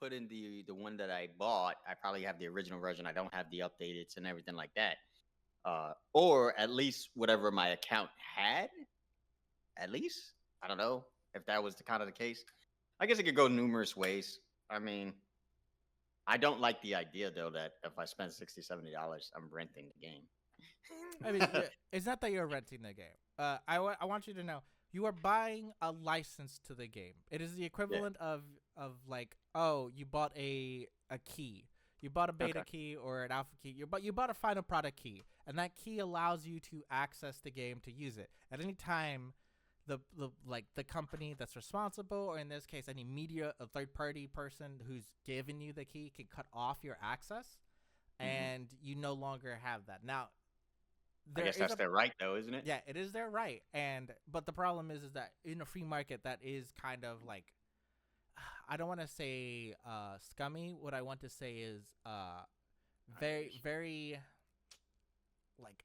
put in the one that I bought. I probably have the original version. I don't have the updated and everything like that. Or at least whatever my account had. At least I don't know if that was the kind of the case. I guess it could go numerous ways. I mean, I don't like the idea though that if I spend $60-$70, I'm renting the game. I mean, it's not that you're renting the game. I want you to know you are buying a license to the game. It is the equivalent of like, oh, you bought a key. You bought a beta key or an alpha key. You bought a final product key, and that key allows you to access the game to use it at any time. The company that's responsible, or in this case, any media, a third party person who's given you the key can cut off your access, and you no longer have that. Now, I guess that's their right, though, isn't it? Yeah, it is their right, but the problem is that in a free market, that is kind of like, I don't want to say scummy. What I want to say is very, very, like,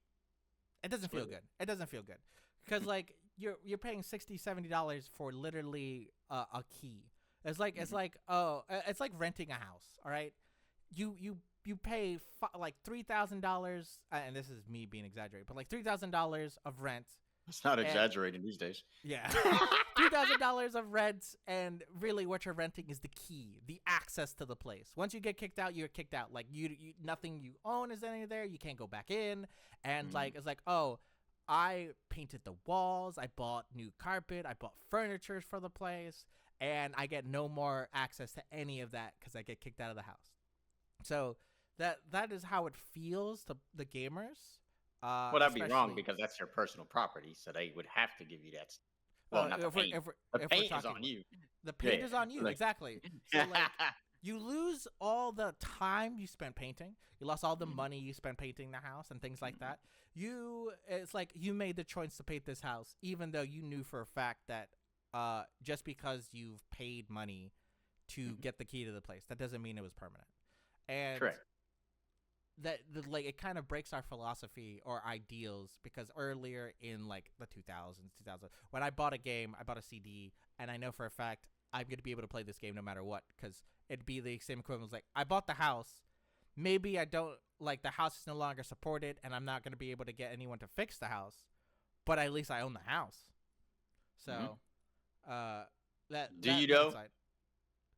it doesn't feel good. It doesn't feel good because like you're paying $60-$70 for literally a key. It's like it's like renting a house. All right, you pay like $3,000, and this is me being exaggerated, but like $3,000 of rent. It's not exaggerating these days. Yeah, $3,000 of rent, and really what you're renting is the key, the access to the place. Once you get kicked out, you're kicked out. Like you nothing you own is any there. You can't go back in, and like it's like, oh, I painted the walls, I bought new carpet, I bought furniture for the place, and I get no more access to any of that because I get kicked out of the house. So that is how it feels to the gamers. Well, that'd be wrong because that's your personal property, so they would have to give you that. Well, not the paint. The paint is on you. The paint is on you, exactly. So like, you lose all the time you spent painting. You lost all the money you spent painting the house and things like that. It's like you made the choice to paint this house, even though you knew for a fact that just because you've paid money to get the key to the place, that doesn't mean it was permanent. And correct. Like it kind of breaks our philosophy or ideals, because earlier in like the 2000s, when I bought a game, I bought a CD, and I know for a fact I'm going to be able to play this game no matter what, because it'd be the same equivalent. Like, I bought the house, maybe I don't like the house is no longer supported, and I'm not going to be able to get anyone to fix the house, but at least I own the house. So, do you know?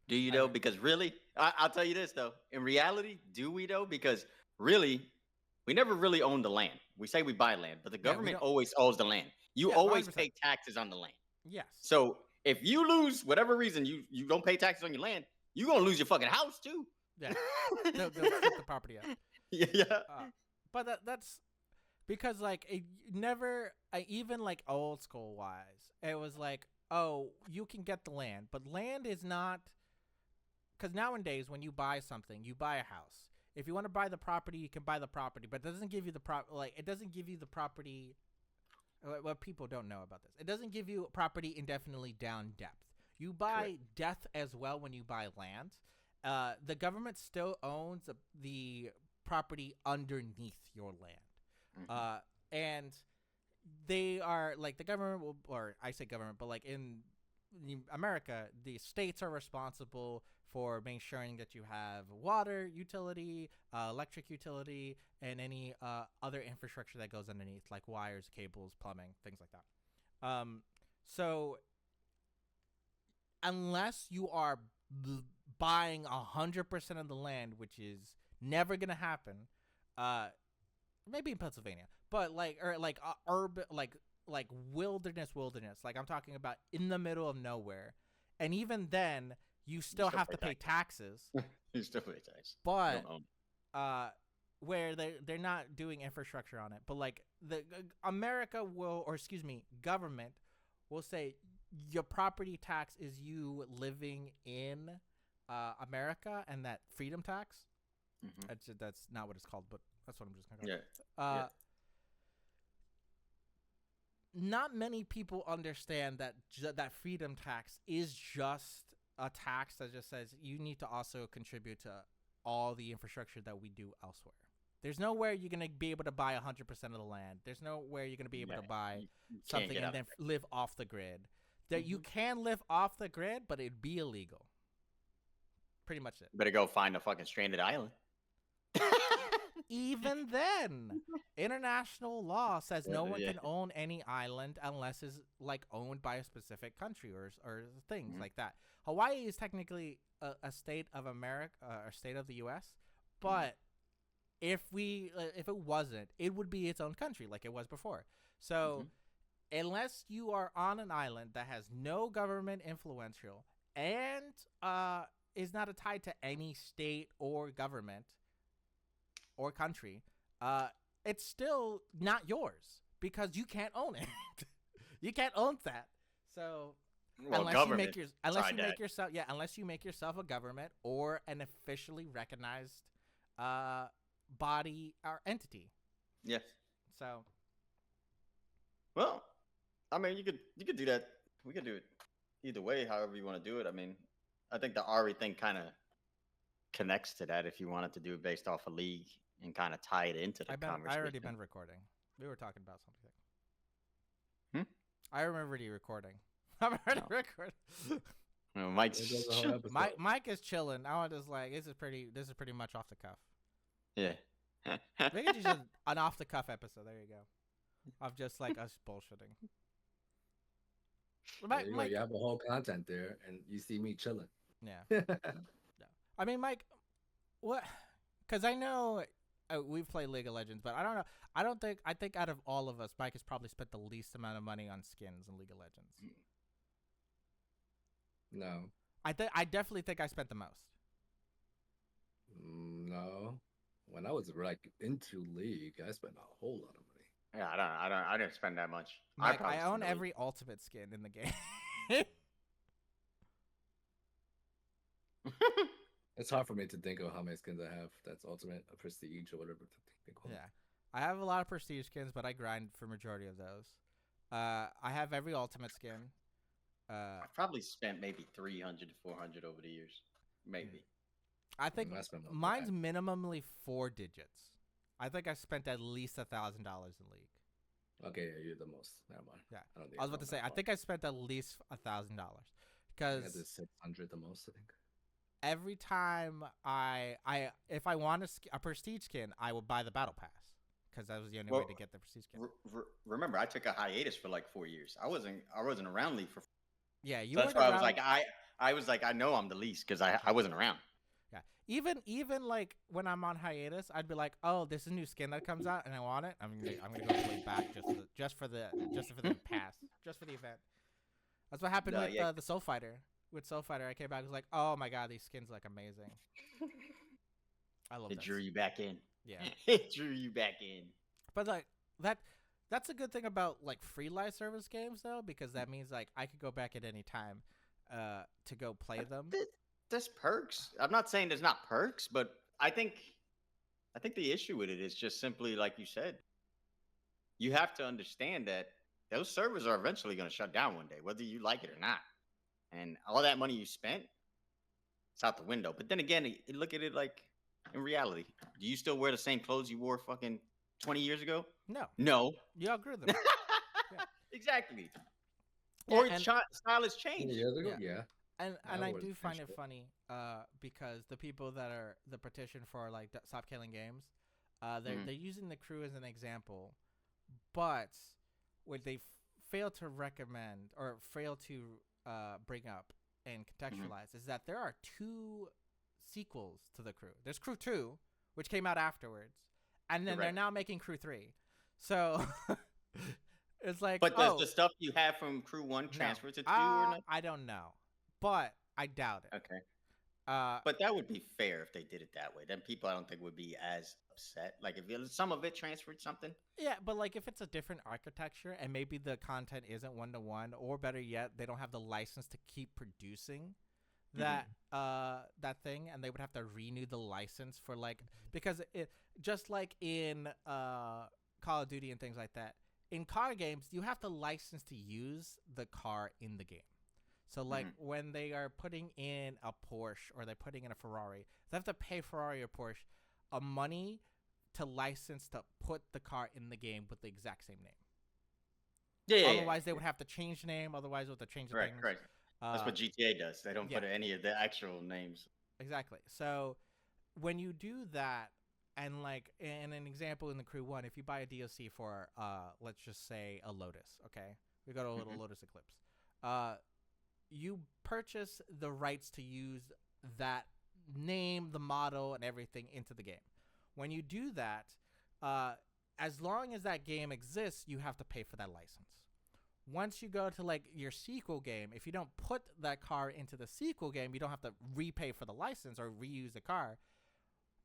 Do you know? Because really, I'll tell you this though. In reality, do we though? Because really, we never really own the land. We say we buy land, but the government always owns the land. You always 100%. Pay taxes on the land. Yes. So if you lose whatever reason, you don't pay taxes on your land, you're gonna lose your fucking house too. Yeah. they'll flip the property up. Yeah. But that's because like it never, even like old school wise, it was like, oh, you can get the land, but land is not. Because nowadays, when you buy something, you buy a house. If you want to buy the property, you can buy the property, but it doesn't give you it doesn't give you the property. What people don't know about this, it doesn't give you property indefinitely down depth. You buy depth as well when you buy land. The government still owns the property underneath your land, and they are like the government will, or I say government, but like in America, the states are responsible for making sure that you have water utility, electric utility, and any other infrastructure that goes underneath, like wires, cables, plumbing, things like that. So unless you are buying 100% of the land, which is never gonna happen, maybe in Pennsylvania, but urban, like wilderness, like I'm talking about in the middle of nowhere, and even then you still have to pay taxes. You still pay taxes, but where they're not doing infrastructure on it, but like the government will say your property tax is you living in America, and that freedom tax. That's not what it's called, but that's what I'm just gonna call it. Not many people understand that that freedom tax is just a tax that just says you need to also contribute to all the infrastructure that we do elsewhere. There's nowhere you're going to be able to buy 100% of the land. There's nowhere you're going to be able to buy something and then live off the grid. That you can live off the grid, but it'd be illegal. pretty much it. Better go find a fucking stranded island. Even then, international law says no one Yeah. can own any island unless it's like owned by a specific country or things like that. Hawaii is technically a state of America or state of the U.S., but if it wasn't, it would be its own country like it was before. So unless you are on an island that has no government influential and is not tied to any state or government or country, it's still not yours because you can't own it. You can't own that. So unless you make yourself a government or an officially recognized body or entity. Yes. So. Well, I mean, you could do that. We could do it either way, however you want to do it. I mean, I think the Ari thing kind of connects to that if you wanted to do it based off a league and kind of tie it into the conversation. I already been recording. We were talking about something. I remember you recording. I'm already recording. No, Mike is chilling. I was just like, this is pretty much off the cuff. Yeah. We could just an off the cuff episode. There you go. Of just like us bullshitting. You have a whole content there, and you see me chilling. Yeah. I mean, Mike, what? Because I know we've played League of Legends, but I don't know. I think out of all of us, Mike has probably spent the least amount of money on skins in League of Legends. No. I definitely think I spent the most. No. When I was like into League, I spent a whole lot of money. Yeah, I didn't spend that much. Mike, I own every ultimate skin in the game. It's hard for me to think of how many skins I have. That's ultimate, prestige, or whatever they call it. Yeah, I have a lot of prestige skins, but I grind for majority of those. I have every ultimate skin. I probably spent maybe 300 to 400 over the years, maybe. I think mine's minimally 4 digits. I think I spent at least $1,000 in League. Okay, yeah, you're the most. Never mind. Yeah, I was about to say. I think I spent at least $1,000 because I did 600 the most. I think. Every time if I want a prestige skin, I would buy the battle pass because that was the only way to get the prestige skin. Remember, I took a hiatus for like 4 years. I wasn't around League for. Yeah, you. So that's why I was like I know I'm the least because I wasn't around. Yeah, even like when I'm on hiatus, I'd be like, oh, this is a new skin that comes out and I want it. I'm gonna go play back just for the pass, just for the event. That's what happened with the Soul Fighter. With Soul Fighter, I came back. I was like, oh my god, these skins look amazing. I love it. It drew you back in. Yeah, it drew you back in. But like that's a good thing about like free live service games though, because that means like I could go back at any time to go play them. There's perks. I'm not saying there's not perks, but I think the issue with it is just simply like you said. You have to understand that those servers are eventually going to shut down one day, whether you like it or not. And all that money you spent, it's out the window. But then again, look at it like in reality. Do you still wear the same clothes you wore fucking 20 years ago? No. You outgrew them. Yeah. Exactly. Or style has changed. Years ago? Yeah. And I do find it funny because the people that are the petition for like stop killing games, they're using the crew as an example, but what they fail to recommend or fail to bring up and contextualize is that there are 2 sequels to the crew. There's Crew 2, which came out afterwards, and then they're now making Crew 3. So it's like, but does the stuff you have from Crew 1 transfer to 2 or not? I don't know. But I doubt it. Okay. But that would be fair if they did it that way. Then people, I don't think, would be as upset. Like if some of it transferred something. Yeah, but like if it's a different architecture and maybe the content isn't 1-to-1, or better yet, they don't have the license to keep producing that that thing, and they would have to renew the license for like because it just like in Call of Duty and things like that. In car games, you have to license to use the car in the game. So, like, when they are putting in a Porsche or they're putting in a Ferrari, they have to pay Ferrari or Porsche money to license to put the car in the game with the exact same name. Yeah. Otherwise, they would have to change the name. Otherwise, they would have to change the things. Right. That's what GTA does. They don't put any of the actual names. Exactly. So when you do that, and like in an example in the Crew 1, if you buy a DLC for let's just say a Lotus, okay? We got a little Mhm. Lotus Eclipse. Uh you purchase the rights to use that name, the model, and everything into the game. When you do that, as long as that game exists, you have to pay for that license. Once you go to like your sequel game, if you don't put that car into the sequel game, you don't have to repay for the license or reuse the car.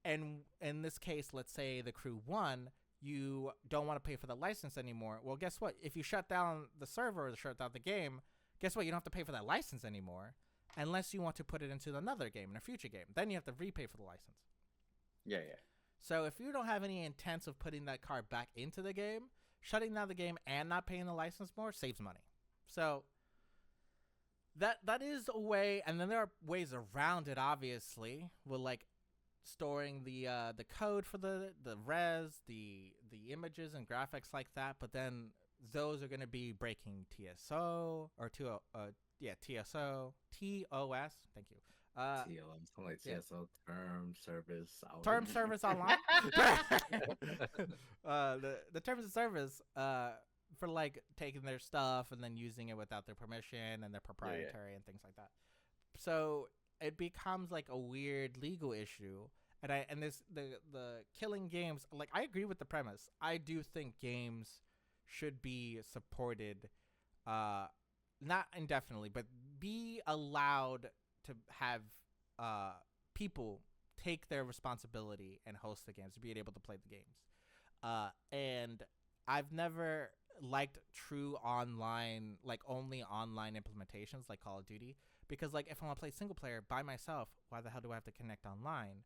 And in this case, let's say the Crew 1, you don't want to pay for the license anymore. Well, guess what? If you shut down the server or shut down the game, guess what? You don't have to pay for that license anymore unless you want to put it into another game, in a future game. Then you have to repay for the license. Yeah, yeah. So if you don't have any intents of putting that car back into the game, shutting down the game and not paying the license more saves money. So that is a way, and then there are ways around it, obviously, with like storing the code for the res, the images and graphics like that, but then those are going to be breaking TSO or TSO, TOS. Thank you. TLM, something like yeah. TSO, term service outage. Term service online. The terms of service for like taking their stuff and then using it without their permission and their proprietary and things like that. So it becomes like a weird legal issue. And the killing games, like, I agree with the premise. I do think games should be supported, not indefinitely, but be allowed to have people take their responsibility and host the games, to be able to play the games. And I've never liked true online, like only online implementations like Call of Duty, because like if I want to play single player by myself, why the hell do I have to connect online?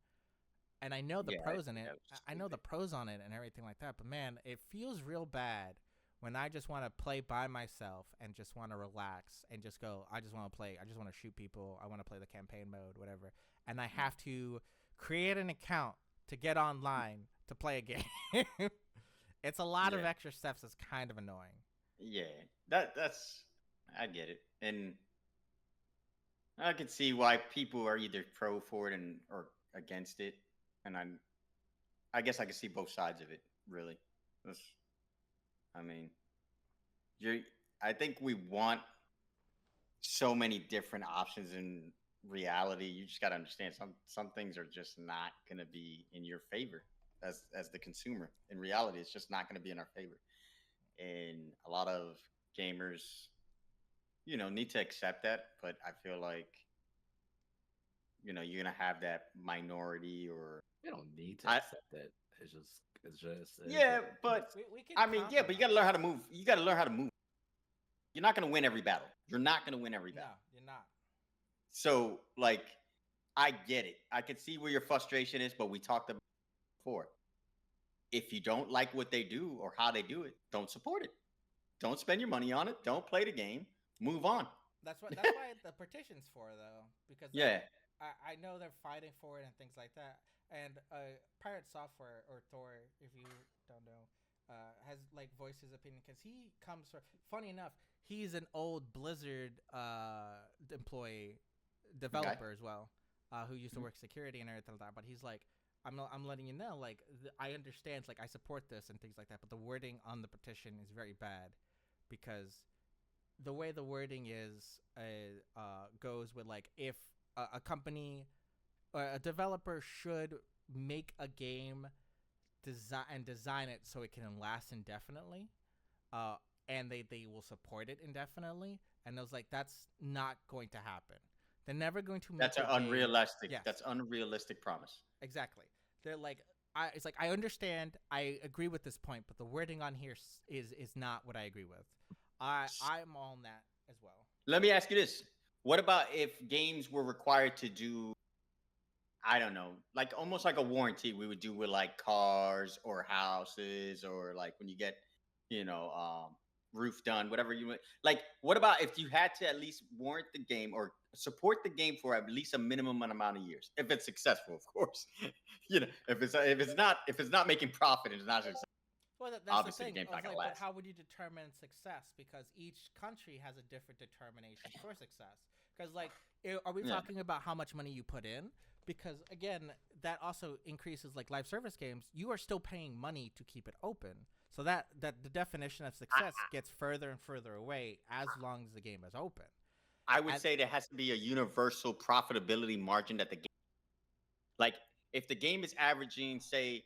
And I know the pros in it. I know the pros on it and everything like that. But man, it feels real bad when I just want to play by myself and just want to relax and just go, I just want to play. I just want to shoot people. I want to play the campaign mode, whatever. And I have to create an account to get online to play a game. It's a lot of extra steps. It's kind of annoying. Yeah, that's I get it, and I can see why people are either pro for it or against it, and I guess I can see both sides of it. Really, that's, I mean, you're. I think we want so many different options in reality. You just got to understand some things are just not going to be in your favor as the consumer. In reality, it's just not going to be in our favor, and a lot of gamers, need to accept that. But I feel like, you're gonna have that minority, or You don't need to accept it. It's just yeah, but We can I mean, yeah, but you got to learn how to move. You got to learn how to move. You're not gonna win every battle. You're not gonna win every battle. No, you're not. So, like, I get it. I can see where your frustration is, but we talked about it before. If you don't like what they do or how they do it, don't support it. Don't spend your money on it. Don't play the game. Move on. That's why the petition's for, though, because I know they're fighting for it and things like that. And Pirate Software, or Thor, if you don't know, has like voiced his opinion, because he comes from. Funny enough, he's an old Blizzard employee, developer as well, who used to work security and everything like that. But he's like, I'm letting you know, like, I understand, like, I support this and things like that, but the wording on the petition is very bad, because the way the wording is goes with, like, if a company, a developer should make a game, design it so it can last indefinitely, and they will support it indefinitely. And I was like, that's not going to happen. They're never going to make That's an unrealistic. Yes. That's unrealistic promise. Exactly. They're like, it's like, I understand, I agree with this point, but the wording on here is not what I agree with. I'm on that as well. Let me ask you this: what about if games were required to do, I don't know, like almost like a warranty we would do with like cars or houses, or like when you get, roof done, whatever you want. Like, what about if you had to at least warrant the game or support the game for at least a minimum amount of years, if it's successful, of course. If it's not making profit, it's not successful. Well, that's Obviously, the thing. the game's not gonna But last. how would you determine success? Because each country has a different determination for success. Because, like, are we talking about how much money you put in? because again, that also increases like live service games. You are still paying money to keep it open, so that the definition of success gets further and further away as long as the game is open. I would And say there has to be a universal profitability margin that the game, like if the game is averaging, say,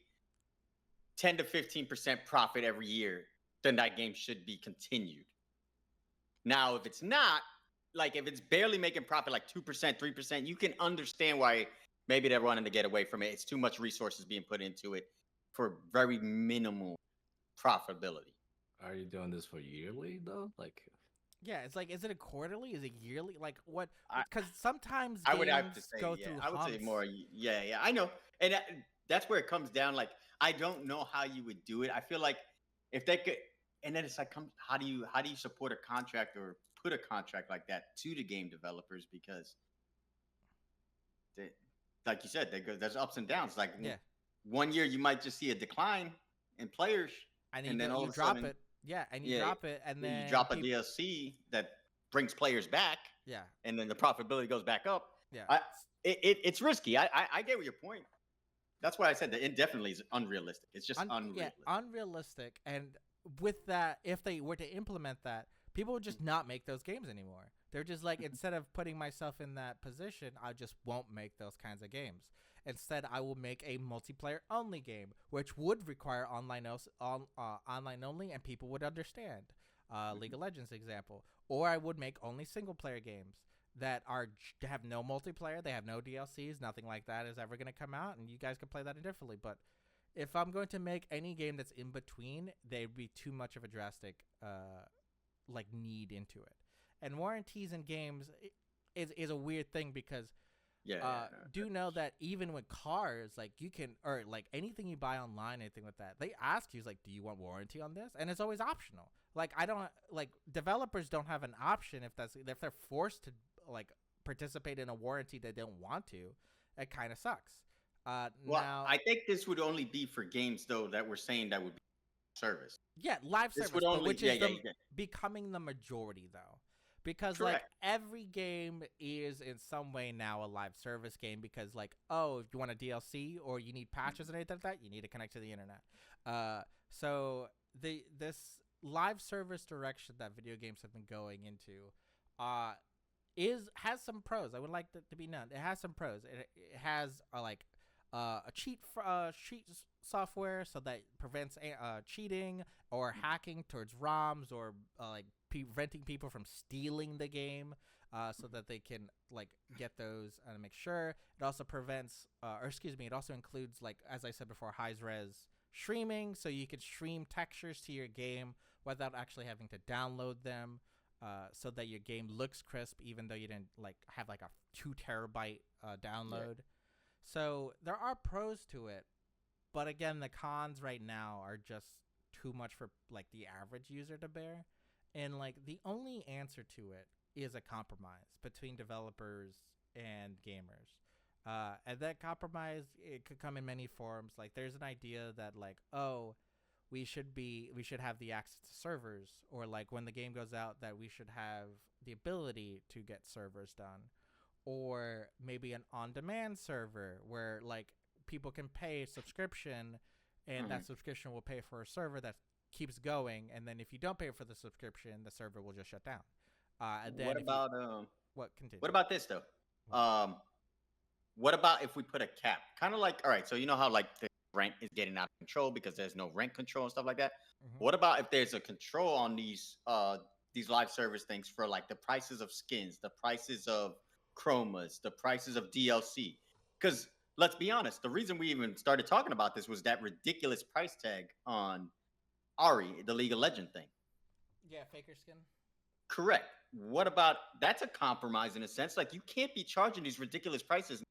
10 to 15% profit every year, then that game should be continued. Now, if it's not, like if it's barely making profit, like 2%, 3%, you can understand why maybe they're wanting to get away from it. It's too much resources being put into it for very minimal profitability. Are you doing this for yearly though? Like, yeah, it's like, is it a quarterly? Is it yearly? Like what? I, Because sometimes I games would have to say, go yeah, through I would say humps. more, yeah, I know, and that's where it comes down. Like, I don't know how you would do it. I feel like if they could, and then it's like, how do you support a contract or put a contract like that to the game developers? Because, they, like you said, there's ups and downs. Like Yeah, one year you might just see a decline in players, and then all you of a drop sudden, it. Yeah, and you yeah, drop it, and then you drop a DLC that brings players back, yeah, and then the profitability goes back up. yeah. It's risky. I get your point. That's why I said that indefinitely is unrealistic. It's just unrealistic. Yeah, unrealistic. And with that, if they were to implement that, people would just not make those games anymore. They're just like, instead of putting myself in that position, I just won't make those kinds of games. Instead, I will make a multiplayer only game, which would require online only, and people would understand. League of Legends example. Or I would make only single player games that have no multiplayer, they have no DLCs, nothing like that is ever going to come out, and you guys can play that indifferently. But if I'm going to make any game that's in between, there'd be too much of a drastic like need into it. And warranties in games is a weird thing because do know that even with cars, like you can, or like anything you buy online, anything with that, they ask you like, do you want warranty on this? And it's always optional. Like I don't like developers don't have an option if they're forced to like participate in a warranty they don't want to. It kind of sucks. Well, Now, I think this would only be for games though that we're saying that would be service. yeah, live This service, would only, which is yeah. becoming the majority though, because like Correct. every game is in some way now a live service game because like, oh, if you want a DLC or you need patches and anything like that, you need to connect to the internet. So this live service direction that video games have been going into has some pros. I would like that to be known. It has some pros. It has a cheat software so that prevents cheating or hacking towards ROMs or like preventing people from stealing the game so that they can like get those and make sure. It also prevents it also includes, like as I said before, high res streaming, so you can stream textures to your game without actually having to download them, so that your game looks crisp even though you didn't like have like a 2 terabyte download. Yeah. So there are pros to it, but again, the cons right now are just too much for like the average user to bear. And like the only answer to it is a compromise between developers and gamers. And that compromise, it could come in many forms. Like there's an idea that like, oh, we should have the access to servers, or like when the game goes out that we should have the ability to get servers done, or maybe an on-demand server where like people can pay a subscription and that subscription will pay for a server that keeps going, and then if you don't pay for the subscription, the server will just shut down. And then what about this though? What about if we put a cap? Kind of like, all right, so you know how like the rent is getting out of control because there's no rent control and stuff like that. What about if there's a control on these live service things for like the prices of skins, the prices of chromas, the prices of DLC? Because let's be honest, the reason we even started talking about this was that ridiculous price tag on Ari, the League of Legends thing. Yeah, faker skin. Correct. What about, that's a compromise in a sense. Like you can't be charging these ridiculous prices.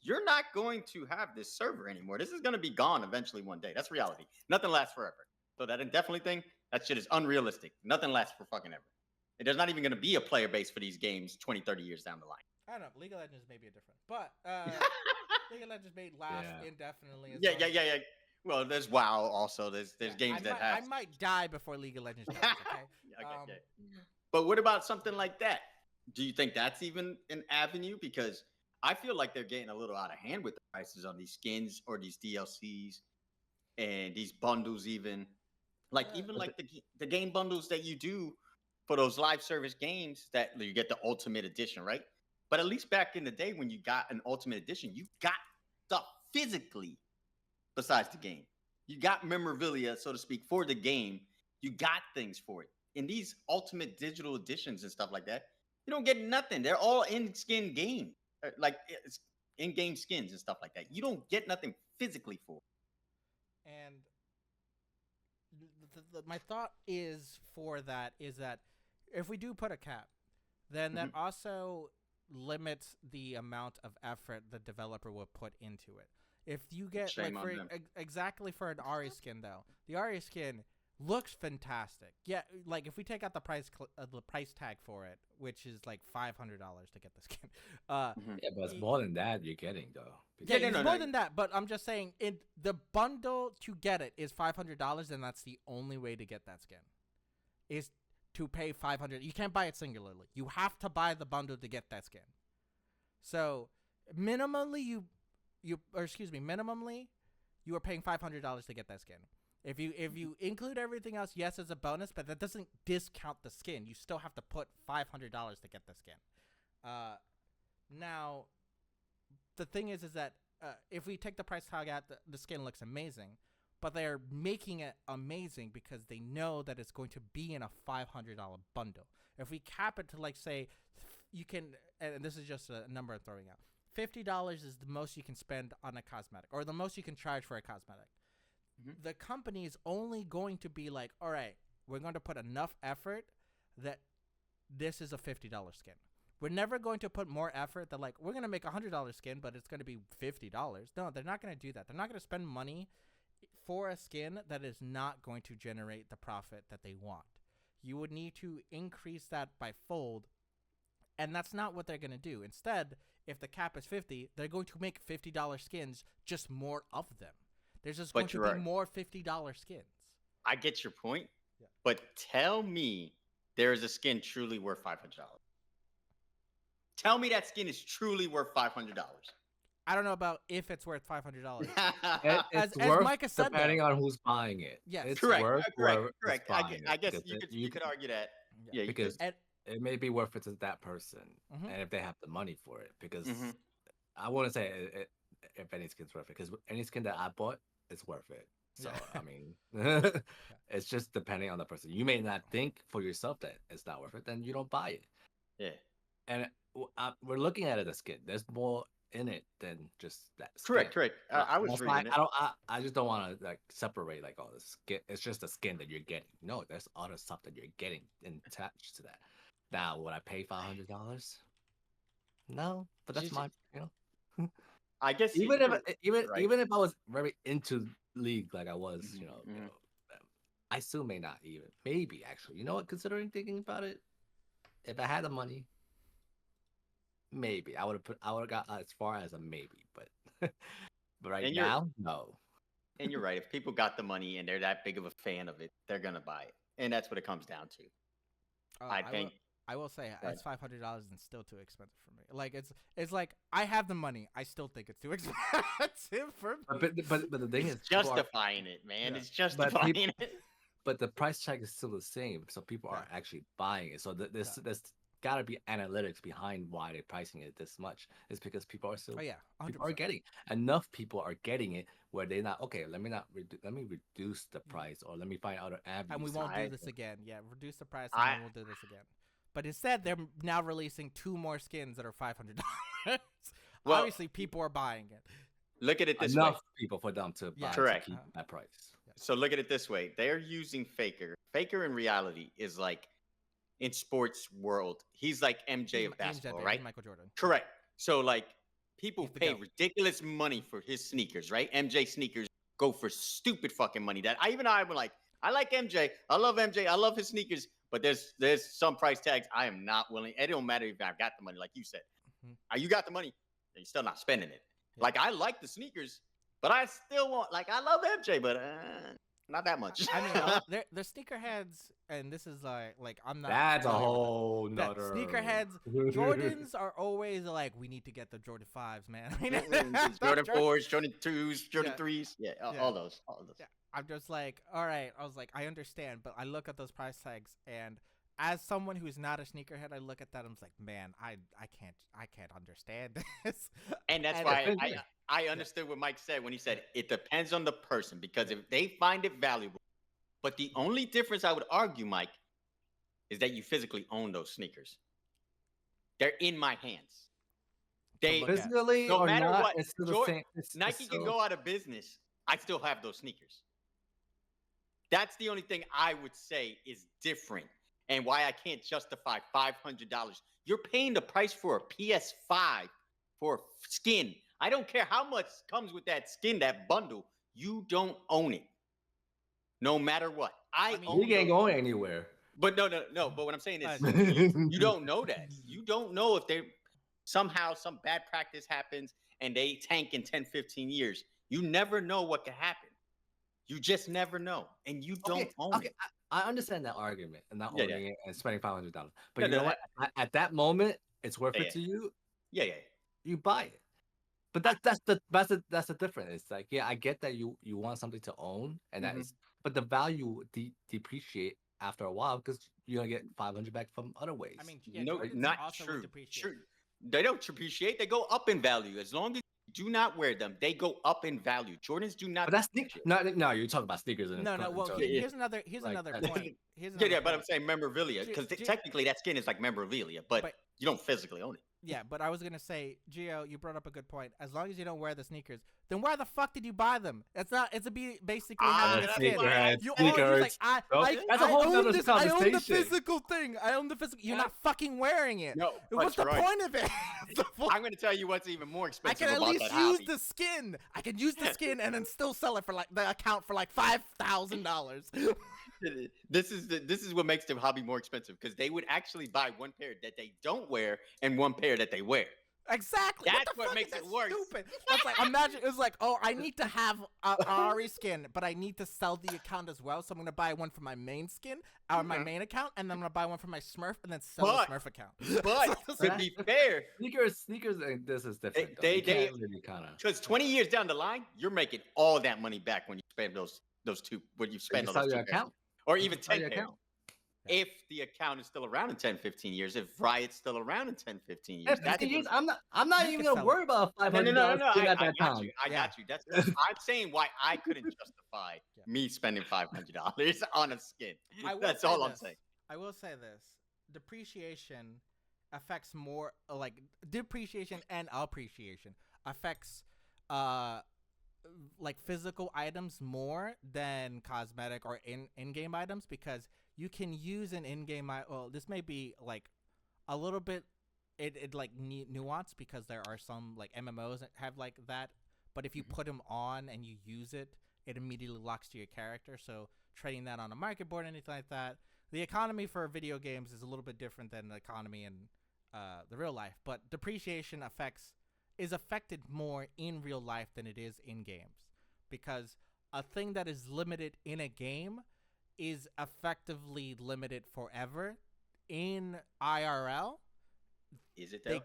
You're not going to have this server anymore. This is going to be gone eventually one day. That's reality. Nothing lasts forever. So that indefinitely thing, that shit is unrealistic. Nothing lasts for fucking ever. And there's not even going to be a player base for these games 20, 30 years down the line. I don't know. League of Legends may be different. But League of Legends may last indefinitely. Yeah. Well, there's WoW also. There's games that have. I might die before League of Legends dies, okay? But what about something like that? Do you think that's even an avenue? Because I feel like they're getting a little out of hand with the prices on these skins or these DLCs and these bundles, even even But like the game bundles that you do for those live service games that you get the ultimate edition, right? But at least back in the day when you got an ultimate edition, you got stuff physically besides the game. You got memorabilia, so to speak, for the game. You got things for it. In these ultimate digital editions and stuff like that, you don't get nothing. They're all in-skin game, like it's in-game skins and stuff like that. You don't get nothing physically for it. And my thought is for that is that if we do put a cap, then that also limits the amount of effort the developer will put into it. If you get Shame like on for them. exactly for an Ari skin though, the Ari skin looks fantastic. Yeah, like if we take out the price tag for it, which is like $500 to get the skin. yeah, but it's more than that you're getting though. Yeah, no, it's no, more no. than that, but I'm just saying the bundle to get it is $500, and that's the only way to get that skin. Is to pay $500. You can't buy it singularly. You have to buy the bundle to get that skin. So minimally minimally you are paying $500 to get that skin. If you include everything else, yes, it's a bonus, but that doesn't discount the skin. You still have to put $500 to get the skin. Now, the thing is that if we take the price tag out, the skin looks amazing, but they're making it amazing because they know that it's going to be in a $500 bundle. If we cap it to like say, you can, and this is just a number I'm throwing out, $50 is the most you can spend on a cosmetic, or the most you can charge for a cosmetic. The company is only going to be like, all right, we're going to put enough effort that this is a $50 skin. We're never going to put more effort that like, we're going to make a $100 skin, but it's going to be $50. No, they're not going to do that. They're not going to spend money for a skin that is not going to generate the profit that they want. You would need to increase that by fold, and that's not what they're going to do. Instead, if the cap is 50, they're going to make $50 skins, just more of them. There's just going to be more $50 skins. I get your point, Yeah. but tell me there is a skin truly worth $500. Tell me that skin is truly worth $500. I don't know about if it's worth $500. It's as worth Micah said, depending though. on who's buying it. Yes. It's correct, worth whoever correct. is buying I it, guess because you could argue that. Yeah, because And it may be worth it to that person, Mhm. and if they have the money for it. Because Mhm. I wouldn't say if any skin's worth it, because any skin that I bought, it's worth it. So Yeah. I mean, it's just depending on the person. You may not think for yourself that it's not worth it, then you don't buy it. Yeah. And we're looking at it as skin. There's more in it than just that. Skin. Correct. I was That's reading why it. I just don't want to like separate like all this skin. It's just the skin that you're getting. No, there's other stuff that you're getting attached to that. Now, would I pay $500? No, but that's my, I guess even if I was very into League like I was, Mhm. I still may not even. Maybe actually, you know what? Considering thinking about it, if I had the money, maybe I would have got as far as a maybe, but right now, no. And you're right. If people got the money and they're that big of a fan of it, they're gonna buy it, and that's what it comes down to. I think. I will say Right. it's $500 and still too expensive for me. Like it's like I have the money, I still think it's too expensive for me. But the thing is, It's justifying it, man. Yeah. It's justifying it. But the price tag is still the same, so people are actually buying it. So there's got to be analytics behind why they're pricing it this much. It's because people are still people are getting enough. People are getting it where they're not okay. Let me reduce the price, or let me find other avenues. And we won't do this again. Yeah, reduce the price, and then we'll do this again. But instead, they're now releasing 2 more skins that are $500. Well, obviously, people are buying it. Look at it this enough way. people for them to buy Correct. to keep that price. So look at it this way. They're using Faker. Faker in reality is like in sports world. He's like MJ of basketball, right? Michael Jordan. Correct. So like people He's the pay GOAT. ridiculous money for his sneakers, right? MJ sneakers go for stupid fucking money. That I'm like, I like MJ. I love MJ. I love his sneakers. But there's some price tags I am not willing. It don't matter if I've got the money, like you said. You got the money, you're still not spending it. Yeah. Like I like the sneakers, but I still want. Like I love MJ, but Not that much. I mean, they're sneakerheads, and this is like I'm not. That's a whole that nother. Sneakerheads, Jordans are always like, we need to get the Jordan 5s, man. Jordan 4s, Jordan 2s, Jordan 3s. Yeah, all those. Yeah, I'm just like, all right. I was like, I understand, but I look at those price tags, and as someone who's not a sneakerhead, I look at that and I'm like, man, I can't understand this. And that's why I understood what Mike said when he said it depends on the person, because if they find it valuable, but the only difference I would argue, Mike, is that you physically own those sneakers. They're in my hands. They physically, no or matter not, what, it's still the same. Nike can go out of business. I still have those sneakers. That's the only thing I would say is different, and why I can't justify $500. You're paying the price for a PS5 for skin. I don't care how much comes with that skin, that bundle. You don't own it. No matter what. I mean, you can't go anywhere. But no. But what I'm saying is, you don't know that. You don't know if they somehow some bad practice happens and they tank in 10, 15 years. You never know what could happen. You just never know, and you don't own it. I understand that argument and not owning it and spending $500. But you know what? At that moment, it's worth it to you. Yeah. You buy it. But that's the difference. It's like, I get that you want something to own, and that is, but the value depreciate after a while because you're gonna get $500 back from other ways. I mean, no, not true. True. They don't depreciate. They go up in value as long as you do not wear them. They go up in value. Jordans do not. But that's no. You're talking about sneakers. No. Well, here's another point. But I'm saying memorabilia, because technically that skin is like memorabilia, but you don't physically own it. Yeah, but I was gonna say, Gio, you brought up a good point. As long as you don't wear the sneakers, then why the fuck did you buy them? It's basically having a skin. You like, I own this. I own the physical thing. I own the physical. You're not fucking wearing it. No, what's the point of it? I'm gonna tell you what's even more expensive. I can at least use the skin. I can use the skin and then still sell it for like the account for like $5,000. This is what makes the hobby more expensive, because they would actually buy one pair that they don't wear and one pair that they wear. Exactly. That's what makes it worse. Stupid. That's like, imagine it was like, oh, I need to have Ari skin, but I need to sell the account as well. So I'm gonna buy one for my main skin, my main account, and then I'm gonna buy one for my Smurf, and then sell the Smurf account. But to be fair, sneakers, this is different. They really kind of, because 20 years down the line, you're making all that money back when you spend those two. When you spend on those two account, or even 10 pairs. If the account is still around in 10, 15 years, if Riot's still around in 10, 15 years, I'm not even gonna worry about $500 at that time. I got you. That's I'm saying why I couldn't justify me spending $500 on a skin. That's all I'm saying. I will say this: depreciation affects more, like depreciation and appreciation affects like physical items more than cosmetic or in-game items, because you can use an in-game this may be like a little bit it like nuanced, because there are some like MMOs that have like that, but if you put them on and you use it, it immediately locks to your character. So trading that on a market board or anything like that, the economy for video games is a little bit different than the economy in the real life, but depreciation is affected more in real life than it is in games, because a thing that is limited in a game is effectively limited forever. In IRL, is it though?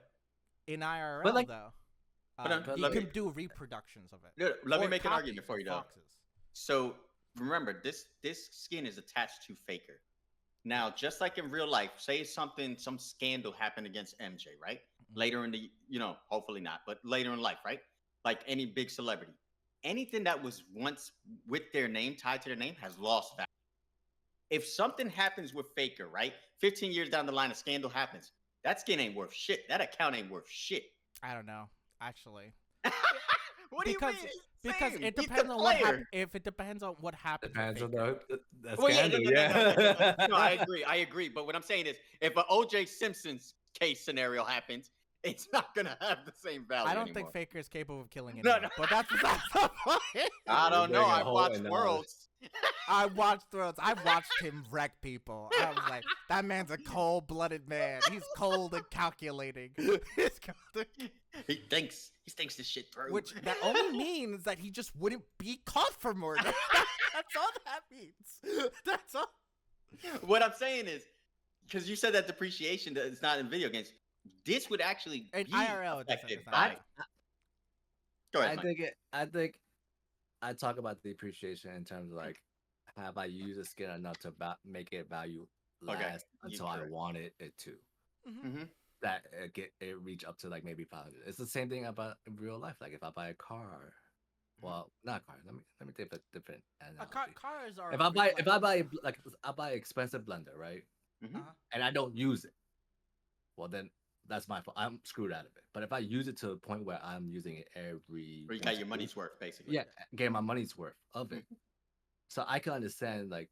In IRL, though, you can do reproductions of it. Let me make an argument for you, though. So remember, this skin is attached to Faker. Now, just like in real life, say some scandal happened against MJ, right? Later in the, hopefully not, but later in life, right? Like any big celebrity. Anything that was once with their name, tied to their name, has lost value. If something happens with Faker, right? 15 years down the line, a scandal happens. That skin ain't worth shit. That account ain't worth shit. I don't know, actually. What do you mean? Because it depends on what happens. If it depends on what happens. Depends on the scandal, No, I agree. But what I'm saying is, if an O.J. Simpson's case scenario happens, it's not gonna have the same value. I don't think Faker is capable of killing anyone. No. But that's the point. I don't know. I watched Worlds. I watched Thrones. I watched him wreck people. I was like, that man's a cold-blooded man. He's cold and calculating. He thinks this shit through. Which that only means that he just wouldn't be caught for murder. That's all that means. That's all. What I'm saying is, because you said that depreciation is not in video games, this would actually be IRL affected it's by. Go ahead, I think I talk about the depreciation in terms of like, have I used a skin enough to make it value last until I wanted it to? Mm-hmm. That it reach up to like maybe 500. It's the same thing about in real life. Like if I buy a car, well, not a car. Let me take a different analogy. Cars are. If I buy an expensive blender, right? Mm-hmm. And I don't use it, well then that's my fault. I'm screwed out of it. But if I use it to the point where I'm using it every, where you got your money's worth, basically. Yeah, get my money's worth of it. So I can understand like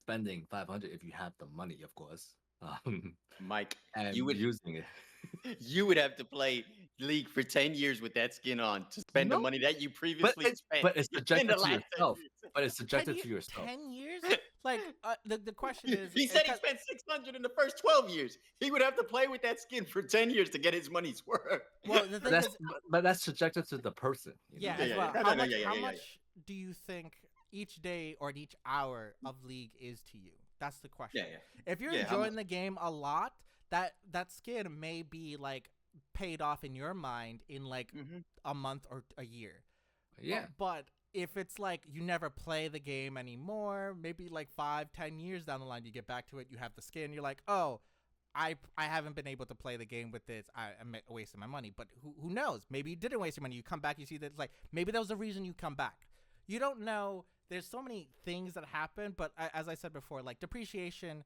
spending 500 if you have the money, of course. Mike, and you would using it. You would have to play League for 10 years with that skin on to spend the money that you previously spent. But it's subjected to yourself. But it's subjected to yourself. 10 years? Like the question is. He said he spent 600 in the first 12 years. He would have to play with that skin for 10 years to get his money's worth. Well, the thing but that's subjected to the person. Yeah, as well. How much do you think each day or each hour of League is to you? That's the question. Yeah. If you're enjoying the game a lot, that skin may be like paid off in your mind in like a month or a year. Yeah. But if it's like you never play the game anymore, maybe like 5-10 years down the line, you get back to it, you have the skin, you're like, oh, I haven't been able to play the game with this. I'm wasting my money. But who knows? Maybe you didn't waste your money. You come back, you see that it's like maybe that was the reason you come back. You don't know. There's so many things that happen, but as I said before, like depreciation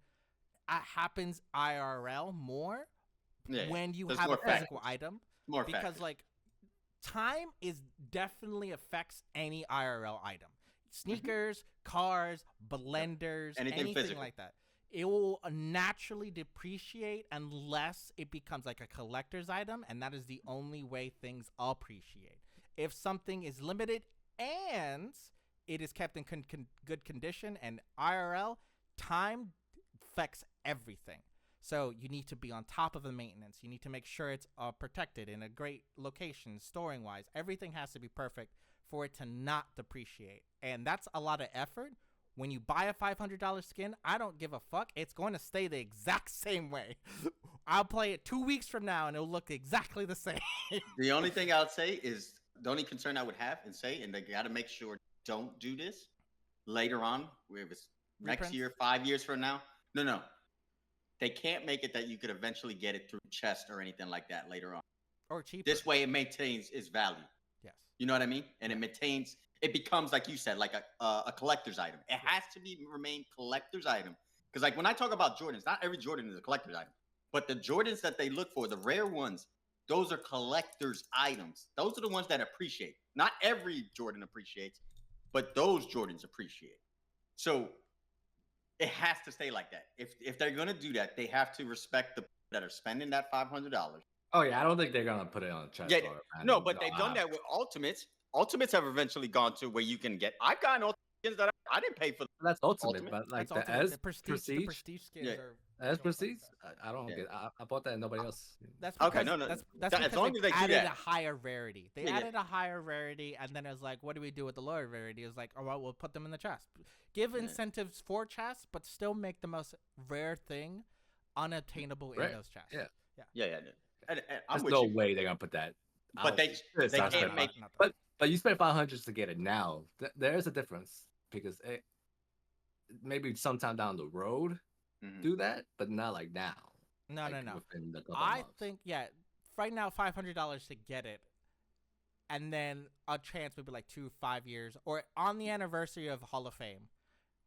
happens IRL more when you have a physical item. More because factors. Like time is definitely affects any IRL item. Sneakers, cars, blenders, anything like that. It will naturally depreciate unless it becomes like a collector's item, and that is the only way things appreciate. If something is limited and it is kept in good condition, and IRL, time affects everything. So you need to be on top of the maintenance. You need to make sure it's protected in a great location, storing-wise. Everything has to be perfect for it to not depreciate. And that's a lot of effort. When you buy a $500 skin, I don't give a fuck. It's going to stay the exact same way. I'll play it 2 weeks from now, and it'll look exactly the same. The only thing I would say is, the only concern I would have and say, and they got to make sure don't do this later on, where it's next year, 5 years from now. No. They can't make it that you could eventually get it through chest or anything like that later on. Or cheaper. This way it maintains its value. Yes. You know what I mean? And it becomes, like you said, like a collector's item. It has to remain collector's item. Because like when I talk about Jordans, not every Jordan is a collector's item. But the Jordans that they look for, the rare ones, those are collector's items. Those are the ones that appreciate. Not every Jordan appreciates, but those Jordans appreciate. So it has to stay like that. If they're gonna do that, they have to respect the that are spending that $500. Oh yeah, I don't think they're gonna put it on a chest. Yeah, no, but they've done that with Ultimates. Ultimates have eventually gone to where you can get. I've gotten Ultimates that I didn't pay for. That's Ultimate, but like the Prestige skins are. As Prestige, I don't get. I bought that and nobody else. That's because, okay. No. That's as long as they added do a higher rarity. They added a higher rarity, and then it was like, what do we do with the lower rarity? It was like, oh well, we'll put them in the chest. Give incentives for chests, but still make the most rare thing unattainable in those chests. Yeah. And There's no way they're gonna put that. But they can't make. But you spend 500 to get it now. There is a difference because maybe sometime down the road do that, but not like now. No. Within I think right now $500 to get it, and then a chance maybe like 2-5 years, or on the anniversary of Hall of Fame,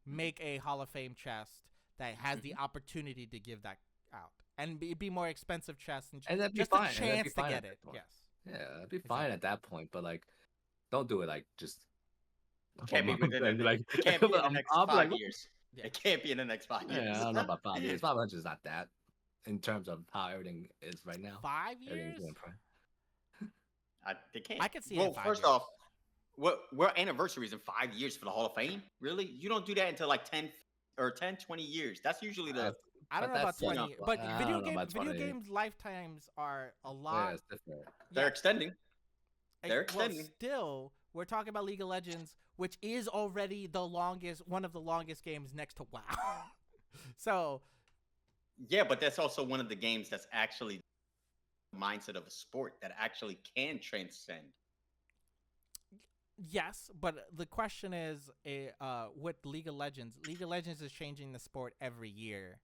make a Hall of Fame chest that has the opportunity to give that out, and be more expensive chest, and that'd be just fine. A chance to get it. Yes. Yeah, that'd be fine at that point, but like, don't do it like just. It can't be within it can't be in the next 5 years. It can't be in the next 5 years. Yeah, I don't know about 5 years. 500 is not that in terms of how everything is right now. 5 years? They can't. I could see. Well, first off, What anniversaries in 5 years for the Hall of Fame? Really? You don't do that until like 20 years. That's usually the. I don't know about 20, but video 20. games lifetimes are a lot. Yeah, it's different. They're extending. They're extending. Well, still, we're talking about League of Legends, which is already one of the longest games next to WoW. So. Yeah, but that's also one of the games that's actually the mindset of a sport that actually can transcend. Yes, but the question is, with League of Legends is changing the sport every year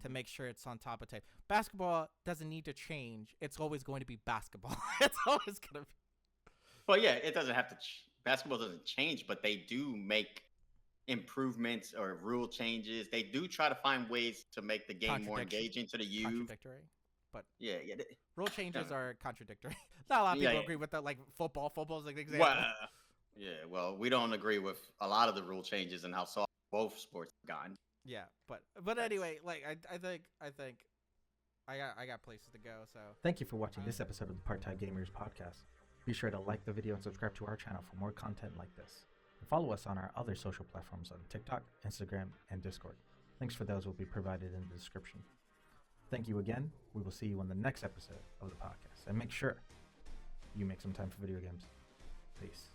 to make sure it's on top of tape. Basketball doesn't need to change. It's always going to be basketball. It's always going to be. Well, yeah, it doesn't have to. Basketball doesn't change, but they do make improvements or rule changes. They do try to find ways to make the game more engaging to the youth. Contradictory, but yeah. Rule changes are contradictory. Not a lot of people agree with that. Like football is like the example. Well, we don't agree with a lot of the rule changes and how soft both sports have gone. Yeah, but anyway, like I think I got places to go. So thank you for watching this episode of the Part-Time Gamers podcast. Be sure to like the video and subscribe to our channel for more content like this. And follow us on our other social platforms on TikTok, Instagram, and Discord. Links for those will be provided in the description. Thank you again. We will see you on the next episode of the podcast. And make sure you make some time for video games. Peace.